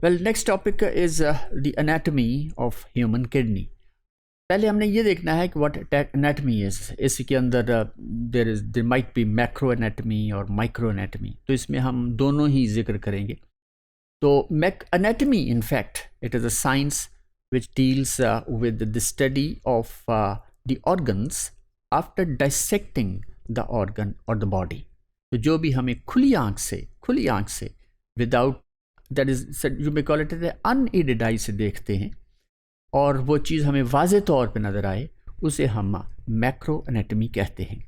Well, next topic is the anatomy of human kidney. पहले हमने ये देखना है कि व्हाट एनाटॉमी इज। इसके अंदर there might be macro anatomy और माइक्रो एनाटॉमी, तो इसमें हम दोनों ही जिक्र करेंगे। तो anatomy in fact it is a science which deals with the study of the organs after dissecting the organ or the body। तो जो भी हमें खुली आंख से without that is you may call it unaided eye से देखते हैं और वो चीज़ हमें वाज़े तौर पे नज़र आए, उसे हम मैक्रो एनाटॉमी कहते हैं।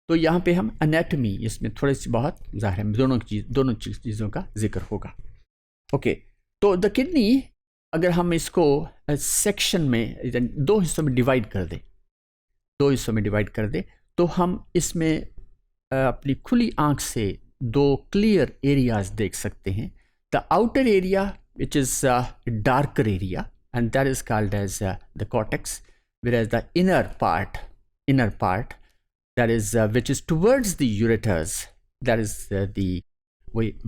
तो यहाँ पे हम एनाटॉमी इसमें थोड़ी सी बहुत ज़ाहिर है दोनों चीज़ों का जिक्र होगा। ओके, तो द किडनी अगर हम इसको सेक्शन में दो हिस्सों में डिवाइड कर दें तो हम इसमें अपनी खुली आंख से दो क्लियर एरियाज देख सकते हैं। The outer area which is darker area and that is called as the cortex, whereas the inner part that is which is towards the ureters, that is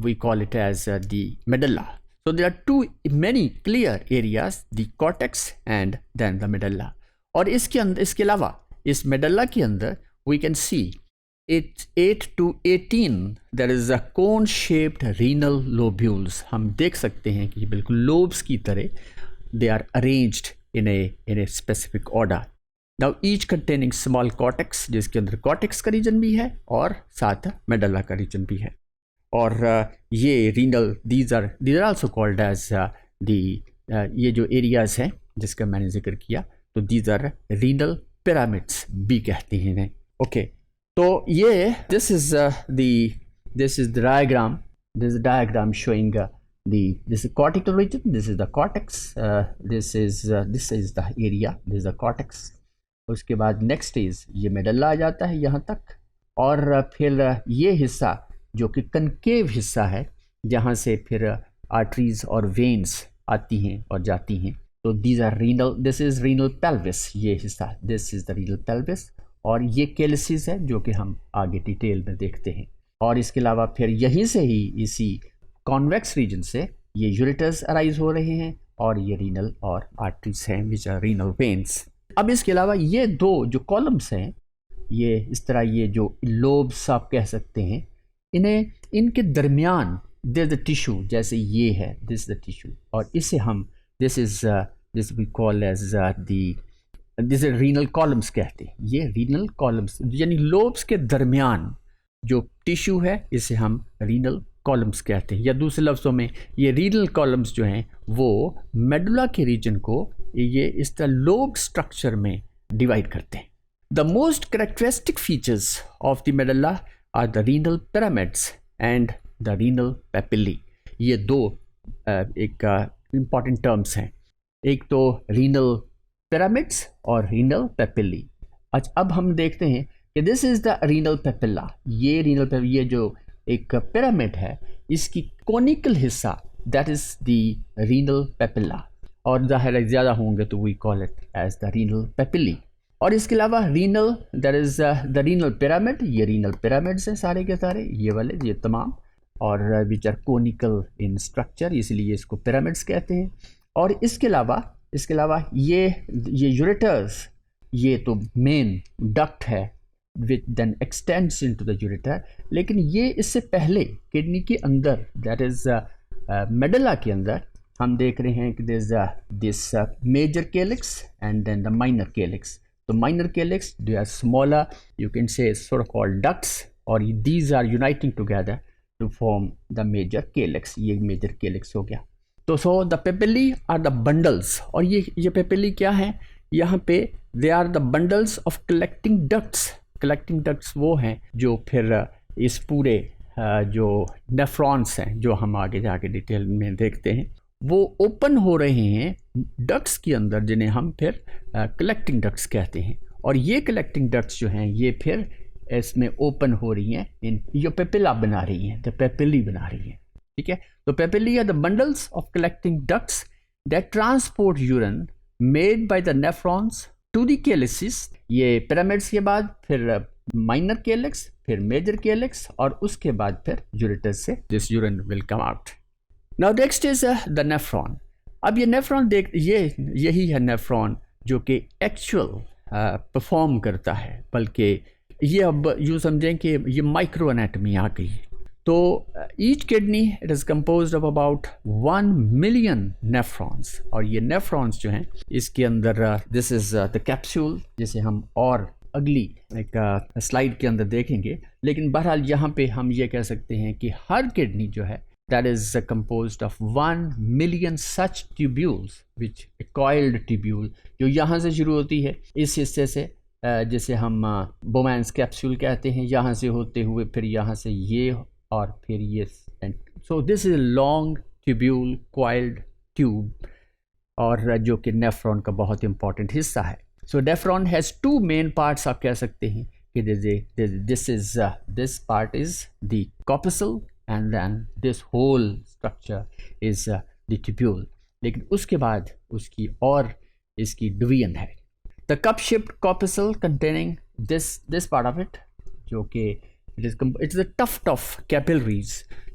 we call it as the medulla. So there are many clear areas, the cortex and then the medulla. और इसके अलावा इस medulla के अंदर we can see 8 to 18 there is a cone shaped renal lobules। हम देख सकते हैं कि बिल्कुल lobes की तरह they are arranged in a specific order. Now each containing small cortex, जिसके अंदर cortex का रीजन भी है और साथ medulla का रीजन भी है। और ये renal these are also called as ये जो एरियाज हैं जिसका मैंने जिक्र किया, तो दीज आर रीनल पिरामिड्स भी कहते हैं इन्हें। ओके, तो ये this is the diagram showing this is cortical region, this is the cortex, this is the area, this is the cortex। उसके बाद नेक्स्ट इज ये मेडल्ला आ जाता है यहाँ तक, और फिर ये हिस्सा जो कि कनकेव हिस्सा है जहाँ से फिर आर्टरीज और वेन्स आती हैं और जाती हैं, तो this are renal, this is renal pelvis, ये हिस्सा this is the renal pelvis, और ये कैलिसेस है जो कि हम आगे डिटेल में देखते हैं। और इसके अलावा फिर यहीं से ही इसी कॉन्वेक्स रीजन से ये यूरेटर्स अराइज हो रहे हैं और ये रीनल और आर्टरीज हैं विच आर रीनल वेन्स। अब इसके अलावा ये दो जो कॉलम्स हैं, ये इस तरह ये जो लोब्स आप कह सकते हैं, इनके दरमियान दिस द टिश्यू, जैसे ये है दिस द टिश्यू, और इसे हम this we call as this renal columns कहते हैं। ये रीनल कॉलम्स यानी लोब्स के दरमियान जो टिश्यू है इसे हम रीनल कॉलम्स कहते हैं, या दूसरे लफ्ज़ों में ये रीनल कॉलम्स जो हैं वो मेडुला के रीजन को ये इस तरह लोब स्ट्रक्चर में डिवाइड करते हैं। The most characteristic features of the medulla are the renal pyramids and the renal papillae। ये दो एक important terms हैं, एक तो renal pyramids और renal papillae। अच्छा, अब हम देखते हैं कि this is the renal papilla। ये renal papilla, ये जो एक pyramid है इसकी conical हिस्सा that is the renal papilla, और ज़ाहिर है ज़्यादा होंगे तो we call it as the renal papillae। और इसके अलावा renal that is the renal pyramid, ये रीनल पिरामिड्स हैं सारे के सारे, ये वाले ये तमाम, और which are conical in structure, इसलिए इसको पिरामिड्स कहते हैं। और इसके अलावा ये यूरेटर्स, ये तो मेन डक्ट है which then extends into the ureter, लेकिन ये इससे पहले किडनी के अंदर दैट इज़ मेडुला के अंदर हम देख रहे हैं कि this major calyx and then the minor calyx. तो minor calyx, they are smaller, you can say sort of called ducts, or these are uniting together to form the major calyx। ये major calyx हो गया। तो so the papillae are the bundles, और ये papillae क्या है यहाँ पे, they are the bundles of collecting ducts। collecting ducts वो हैं जो फिर इस पूरे जो nephrons हैं जो हम आगे जाके डिटेल में देखते हैं, वो ओपन हो रहे हैं डक्ट्स के अंदर, जिन्हें हम फिर कलेक्टिंग डक्ट्स कहते हैं। और ये कलेक्टिंग डक्ट्स जो हैं ये फिर इसमें ओपन हो रही हैं, जो पेपिला बना रही हैं, तो पेपिली बना रही हैं। ठीक है, तो papillae are the bundles of collecting ducts that transport urine made by the nephrons to the calyces. ये पिरामिड्स के बाद फिर माइनर कैलिक्स, फिर मेजर कैलिक्स, और उसके बाद फिर यूरेटस से this urine will come out. Now next is the nephron. अब ये नेफ्रॉन देख, यही है नेफ्रॉन जो कि एक्चुअल परफॉर्म करता है, बल्कि ये अब यूँ समझें कि ये माइक्रो एनाटमी आ गई। तो each kidney it is composed of about 1 million nephrons, और ये नेफ्रॉन्स जो हैं इसके अंदर दिस इज़ द कैप्सूल, जिसे हम और अगली एक स्लाइड के अंदर देखेंगे। लेकिन बहरहाल यहाँ पे हम ये कह सकते हैं कि हर किडनी जो है that is composed of 1 million such tubules, which a coiled tubule जो यहाँ से शुरू होती है इस हिस्से से, जिसे हम बोमैंस कैप्सूल कहते हैं, यहाँ से होते हुए फिर यहाँ से ये और फिर ये। So this is long tubule coiled tube, और जो कि नेफ्रॉन का बहुत इंपॉर्टेंट हिस्सा है। सो नेफ्रॉन हैज़ 2 मेन पार्ट्स, आप कह सकते हैं कि this part is the corpuscle and then this whole structure is the tubule। लेकिन उसके बाद उसकी और इसकी डिवीजन है। The cup-shaped corpuscle containing this part of it, जो कि it's the tuft of capillaries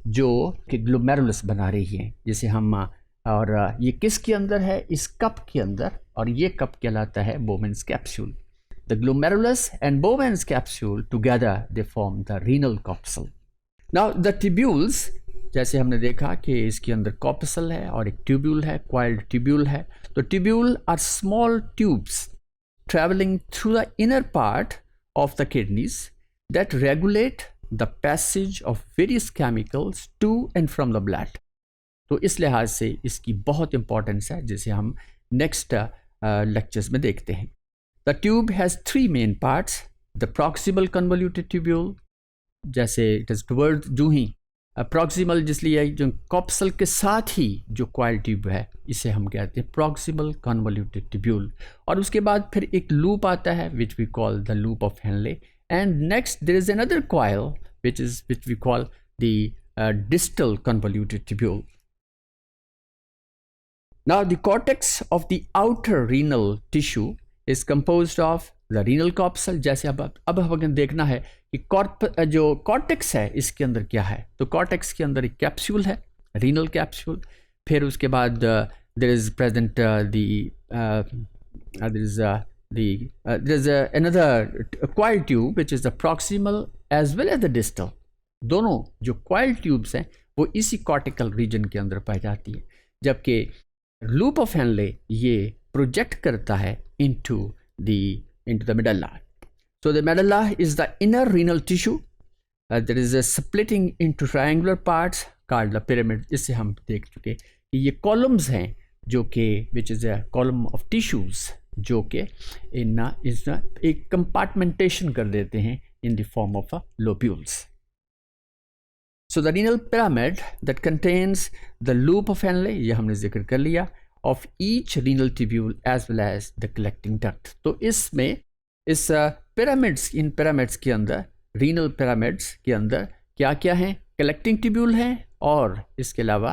जो कि ग्लोमेरुलस बना रही है, जिसे हम और ये किसके अंदर है, इस कप के अंदर, और ये कप कहलाता है बोमेंस capsule. The glomerulus and Bowman's capsule together they form the renal corpuscle। Now the tubules, जैसे हमने देखा कि इसके अंदर कॉर्पस्कल है और एक ट्यूब्यूल है, क्वाइल्ड ट्यूब्यूल है। तो tubule are small tubes travelling through the inner part of the kidneys that regulate the passage of various chemicals to and from the blood. तो इस लिहाज से इसकी बहुत इंपॉर्टेंस है, जिसे हम नेक्स्ट लेक्चर्स में देखते हैं। The tube has 3 main parts, the proximal convoluted tubule, जैसे इट इज टुवर्ड जो ही प्रॉक्सिमल, जिसलिए जो कॉर्पस्कल के साथ ही जो कॉइल ट्यूब है इसे हम कहते हैं प्रॉक्सिमल कन्वोल्यूटेड ट्यूब्यूल। और उसके बाद फिर एक लूप आता है which we call the loop of Henle, and next there is another coil which we call the distal convoluted tubule. Now the cortex of the outer renal tissue is composed of the renal corpuscle. जैसे अब हमें देखना है कि जो cortex है इसके अंदर क्या है। तो कॉर्टेक्स के अंदर एक कैप्सूल है, रीनल कैप्सूल। फिर उसके बाद there is present another coil tube which is the proximal as well as the distal. दोनों जो क्वाइल ट्यूब्स हैं वो इसी कॉर्टिकल रीजन के अंदर पाई जाती है, जबकि लूप ऑफ हेनले ये प्रोजेक्ट करता है into the medulla। So the medulla is the inner renal tissue। There is a splitting into triangular parts called the pyramid। इससे हम देख चुके कि ये columns हैं जो कि which is a column of tissues जो कि एक compartmentation कर देते हैं in the form of lobules। So the renal pyramid that contains the loop of Henle, ये हमने जिक्र कर लिया, of each renal tubule as well as the collecting duct। तो इसमें इस इन pyramids के अंदर, renal pyramids के अंदर क्या क्या हैं, collecting tubule हैं और इसके अलावा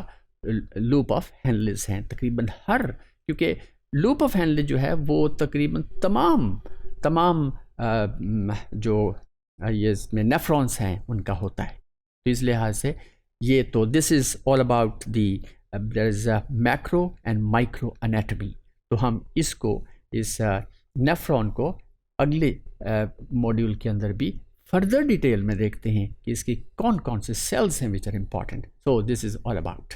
loop of Henle's हैं। तकरीबन हर, क्योंकि loop of Henle जो है वो तकरीबन तमाम जो ये इसमें नेफ्रॉन्स हैं उनका होता है। तो इस लिहाज से ये तो this is all about the there is a macro and micro anatomy. तो हम इसको इस नेफ्रॉन को अगले मॉड्यूल के अंदर भी फर्दर डिटेल में देखते हैं कि इसकी कौन कौन से सेल्स हैं which are important. So this is all about